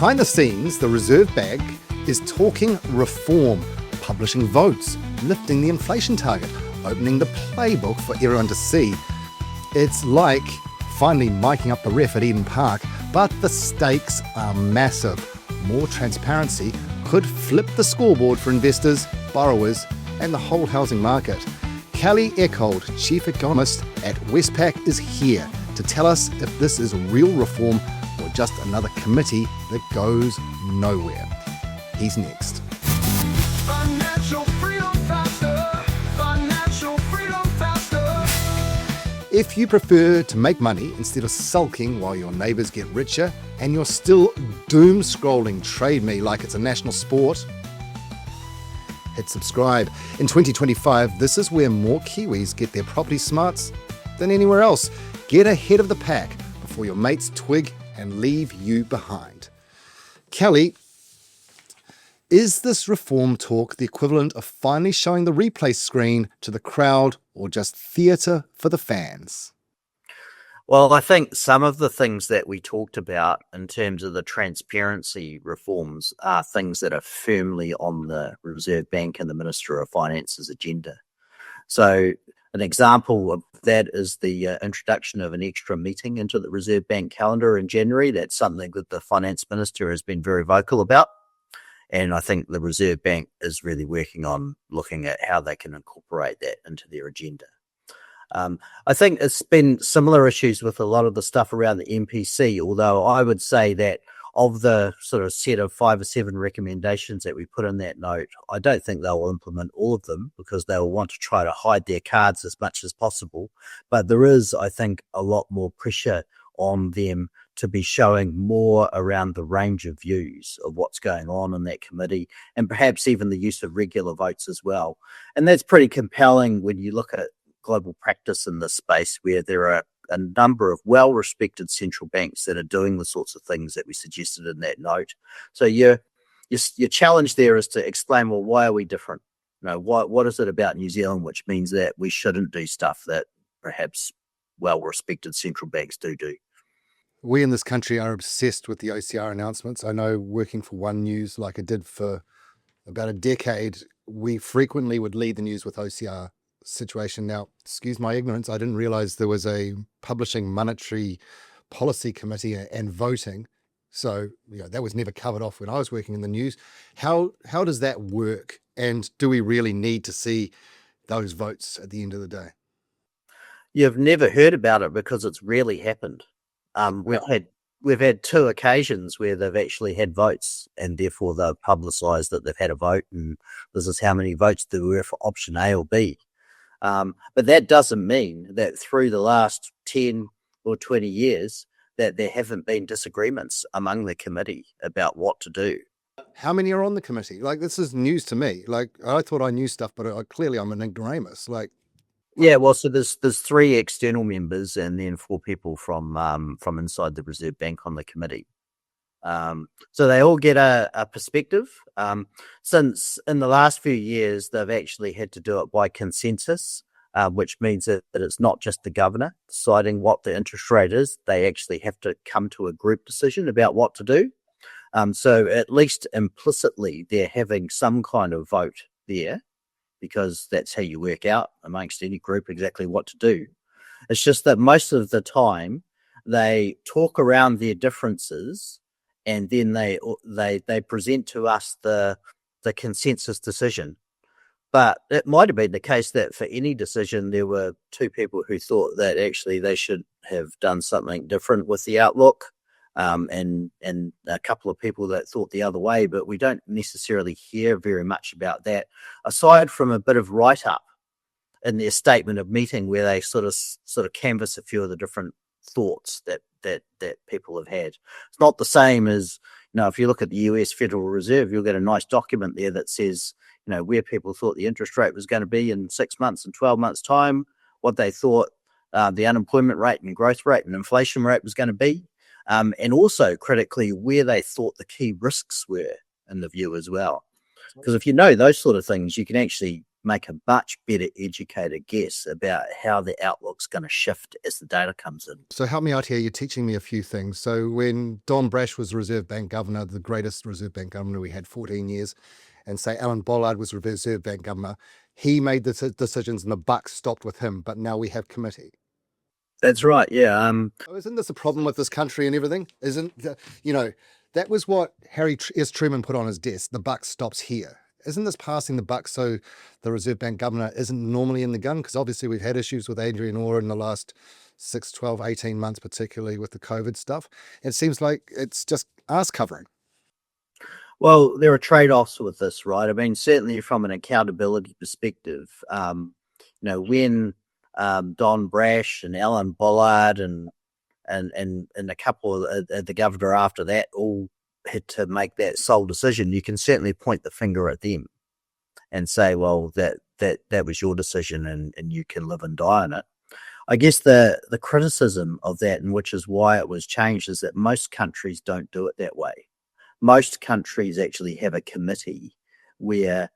Behind the scenes, the Reserve Bank is talking reform, publishing votes, lifting the inflation target, opening the playbook for everyone to see. It's like finally miking up the ref at Eden Park, but the stakes are massive. More transparency could flip the scoreboard for investors, borrowers, and the whole housing market. Kelly Eckhold, Chief Economist at Westpac, is here to tell us if this is real reform or just another committee that goes nowhere. He's next. Financial freedom faster. Financial freedom faster. If you prefer to make money instead of sulking while your neighbours get richer, and you're still doom scrolling Trade Me like it's a national sport, hit subscribe. In 2025, this is where more Kiwis get their property smarts than anywhere else. Get ahead of the pack before your mates twig and leave you behind. Kelly, is this reform talk the equivalent of finally showing the replay screen to the crowd, or just theatre for the fans? Well, I think some of the things that we talked about in terms of the transparency reforms are things that are firmly on the Reserve Bank and the Minister of Finance's agenda. So an example of that is the introduction of an extra meeting into the Reserve Bank calendar in January. That's something that the Finance Minister has been very vocal about. And I think the Reserve Bank is really working on looking at how they can incorporate that into their agenda. I think it's been similar issues with a lot of the stuff around the MPC, although I would say that of the sort of set of 5 or 7 recommendations that we put in that note, I don't think they'll implement all of them because they'll want to try to hide their cards as much as possible. But there is, I think, a lot more pressure on them to be showing more around the range of views of what's going on in that committee, and perhaps even the use of regular votes as well. And that's pretty compelling when you look at global practice in this space, where there are a number of well-respected central banks that are doing the sorts of things that we suggested in that note. So your challenge there is to explain, well, why are we different? You know, what is it about New Zealand which means that we shouldn't do stuff that perhaps well-respected central banks do? We in this country are obsessed with the OCR announcements. I know, working for One News like I did for about a decade, we frequently would lead the news with OCR situation. Now, excuse my ignorance, I didn't realize there was a publishing monetary policy committee and voting. So, that was never covered off when I was working in the news. How does that work? And do we really need to see those votes at the end of the day? You've never heard about it because it's rarely happened. We've had 2 occasions where they've actually had votes, and therefore they've publicised that they've had a vote, and this is how many votes there were for option A or B. But that doesn't mean that through the last 10 or 20 years that there haven't been disagreements among the committee about what to do. How many are on the committee? Like, this is news to me. Like, I thought I knew stuff, but clearly I'm an ignoramus. Yeah, well, so there's 3 external members and then 4 people from inside the Reserve Bank on the committee. So they all get a perspective. Since in the last few years, they've actually had to do it by consensus, which means that it's not just the governor deciding what the interest rate is. They actually have to come to a group decision about what to do. So at least implicitly, they're having some kind of vote there, because that's how you work out amongst any group exactly what to do. It's just that most of the time they talk around their differences, and then they present to us the consensus decision. But it might have been the case that for any decision there were 2 people who thought that actually they should have done something different with the outlook, and a couple of people that thought the other way, but we don't necessarily hear very much about that, aside from a bit of write-up in their statement of meeting where they sort of canvass a few of the different thoughts that people have had. It's not the same as, if you look at the US Federal Reserve, you'll get a nice document there that says, where people thought the interest rate was going to be in 6 months and 12 months time, what they thought the unemployment rate and growth rate and inflation rate was going to be, and also critically where they thought the key risks were in the view as well. Because if you know those sort of things, you can actually make a much better educated guess about how the outlook's going to shift as the data comes in. So help me out here. You're teaching me a few things. So when Don Brash was Reserve Bank governor, the greatest Reserve Bank governor we had 14 years, and say Alan Bollard was Reserve Bank governor, he made the decisions and the buck stopped with him. But now we have committee. That's right. Yeah. Oh, isn't this a problem with this country and everything? That was what Harry S. Truman put on his desk. The buck stops here. Isn't this passing the buck so the Reserve Bank governor isn't normally in the gun? Because obviously we've had issues with Adrian Orr in the last 6, 12, 18 months, particularly with the COVID stuff. It seems like it's just arse covering. Well, there are trade-offs with this, right? I mean, certainly from an accountability perspective, when Don Brash and Alan Bollard and a couple of the governor after that all had to make that sole decision, you can certainly point the finger at them and say, well, that was your decision and you can live and die on it. I guess the criticism of that, and which is why it was changed, is that most countries don't do it that way. Most countries actually have a committee where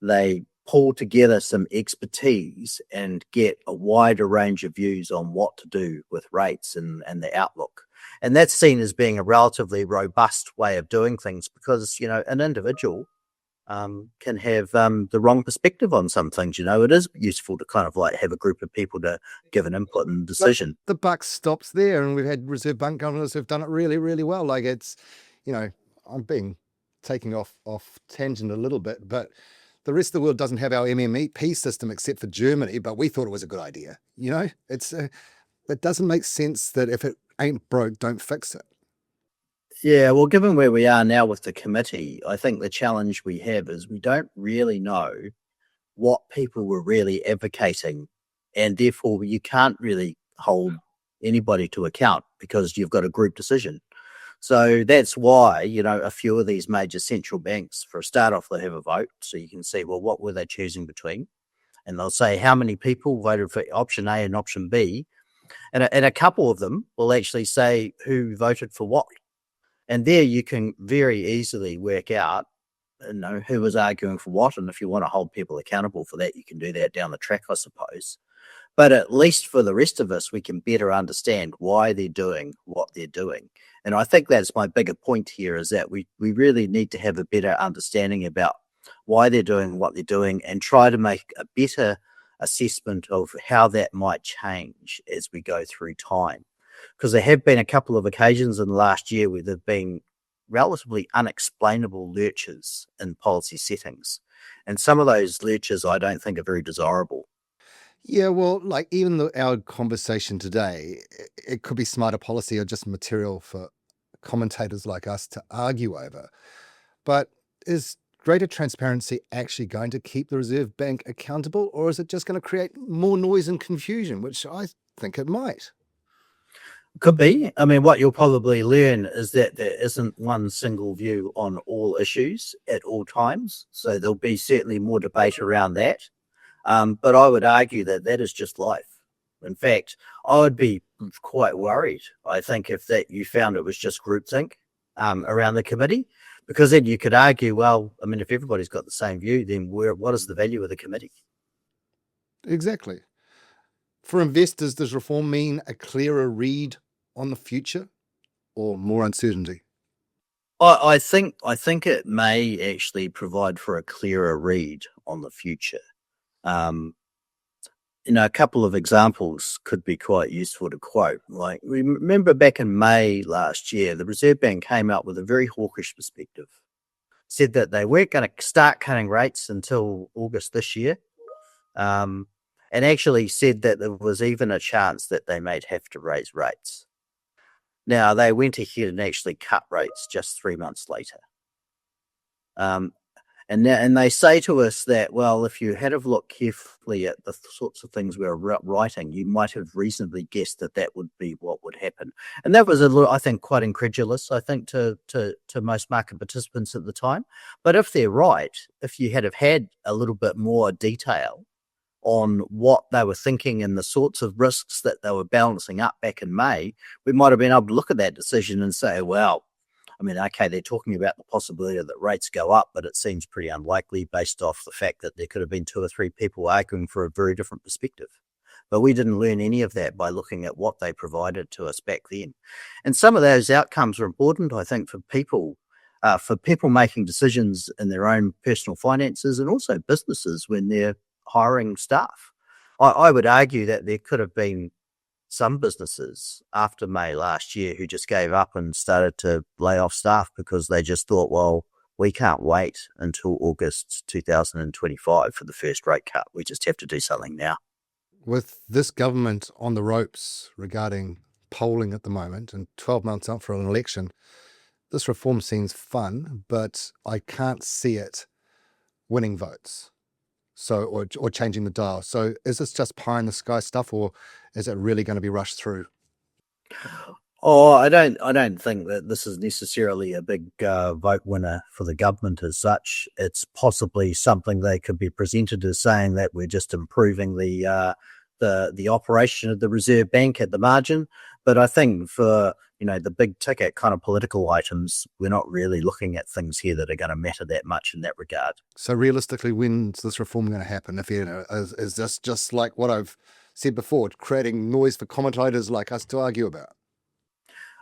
they pull together some expertise and get a wider range of views on what to do with rates and the outlook. And that's seen as being a relatively robust way of doing things because, an individual can have the wrong perspective on some things. It is useful to kind of like have a group of people to give an input and decision. But the buck stops there, and we've had Reserve Bank governors who've done it really, really well. Like it's, I'm taking off tangent a little bit, but the rest of the world doesn't have our MMP system except for Germany, but we thought it was a good idea. It doesn't make sense that if it ain't broke, don't fix it. Yeah, well, given where we are now with the committee, I think the challenge we have is we don't really know what people were really advocating, and therefore you can't really hold anybody to account because you've got a group decision. So that's why, a few of these major central banks, for a start off, they have a vote. So you can see, well, what were they choosing between? And they'll say how many people voted for option A and option B. And a couple of them will actually say who voted for what. And there you can very easily work out, who was arguing for what. And if you want to hold people accountable for that, you can do that down the track, I suppose. But at least for the rest of us, we can better understand why they're doing what they're doing. And I think that's my bigger point here, is that we really need to have a better understanding about why they're doing what they're doing and try to make a better assessment of how that might change as we go through time. Because there have been a couple of occasions in the last year where there have been relatively unexplainable lurches in policy settings. And some of those lurches I don't think are very desirable. Yeah, well, like even our conversation today, it could be smarter policy or just material for commentators like us to argue over. But is greater transparency actually going to keep the Reserve Bank accountable, or is it just going to create more noise and confusion, which I think it might? Could be. I mean, what you'll probably learn is that there isn't one single view on all issues at all times. So there'll be certainly more debate around that. But I would argue that that is just life. In fact, I would be quite worried, I think, if that you found it was just groupthink around the committee, because then you could argue, well, I mean, if everybody's got the same view, then what is the value of the committee? Exactly. For investors, does reform mean a clearer read on the future or more uncertainty? I think it may actually provide for a clearer read on the future. A couple of examples could be quite useful to quote. Like, remember back in May last year, the Reserve Bank came out with a very hawkish perspective, said that they weren't going to start cutting rates until August this year, and actually said that there was even a chance that they might have to raise rates. Now, they went ahead and actually cut rates just 3 months later. And they say to us that, well, if you had have looked carefully at the sorts of things we were writing, you might have reasonably guessed that that would be what would happen. And that was, I think, quite incredulous, I think, to most market participants at the time. But if they're right, if you had have had a little bit more detail on what they were thinking and the sorts of risks that they were balancing up back in May, we might have been able to look at that decision and say, well, I mean, okay, they're talking about the possibility that rates go up, but it seems pretty unlikely based off the fact that there could have been 2 or 3 people arguing for a very different perspective. But we didn't learn any of that by looking at what they provided to us back then. And some of those outcomes are important, I think, for people making decisions in their own personal finances and also businesses when they're hiring staff. I would argue that there could have been some businesses after May last year who just gave up and started to lay off staff because they just thought, well, we can't wait until August 2025 for the first rate cut. We just have to do something now. With this government on the ropes regarding polling at the moment and 12 months out for an election, this reform seems fun, but I can't see it winning votes. So, or changing the dial. So is this just pie in the sky stuff, or is it really going to be rushed through? Oh, I don't think that this is necessarily a big vote winner for the government as such. It's possibly something they could be presented as saying that we're just improving the operation of the Reserve Bank at the margin. But I think for the big ticket kind of political items, we're not really looking at things here that are going to matter that much in that regard. So realistically, when's this reform going to happen? If is this just like what I've said before, creating noise for commentators like us to argue about?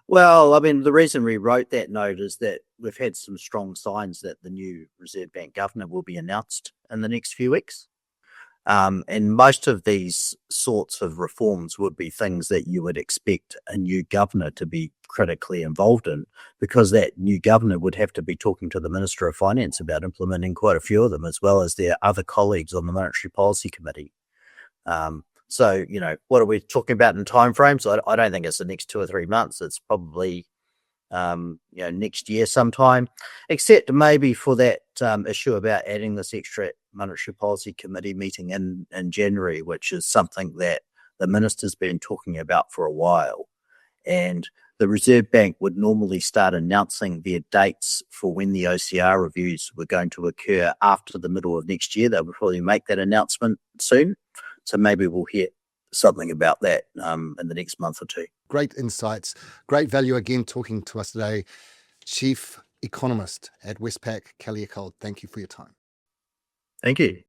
Well, I mean, the reason we wrote that note is that we've had some strong signs that the new Reserve Bank governor will be announced in the next few weeks. And most of these sorts of reforms would be things that you would expect a new governor to be critically involved in, because that new governor would have to be talking to the Minister of Finance about implementing quite a few of them, as well as their other colleagues on the Monetary Policy Committee. So, what are we talking about in timeframes? I don't think it's the next 2 or 3 months. It's probably next year sometime, except maybe for that issue about adding this extra Monetary Policy Committee meeting in January, which is something that the minister's been talking about for a while. And the Reserve Bank would normally start announcing their dates for when the OCR reviews were going to occur after the middle of next year. They will probably make that announcement soon. So maybe we'll hear something about that in the next month or 2. Great insights, great value again talking to us today. Chief Economist at Westpac, Eckhold, thank you for your time. Thank you.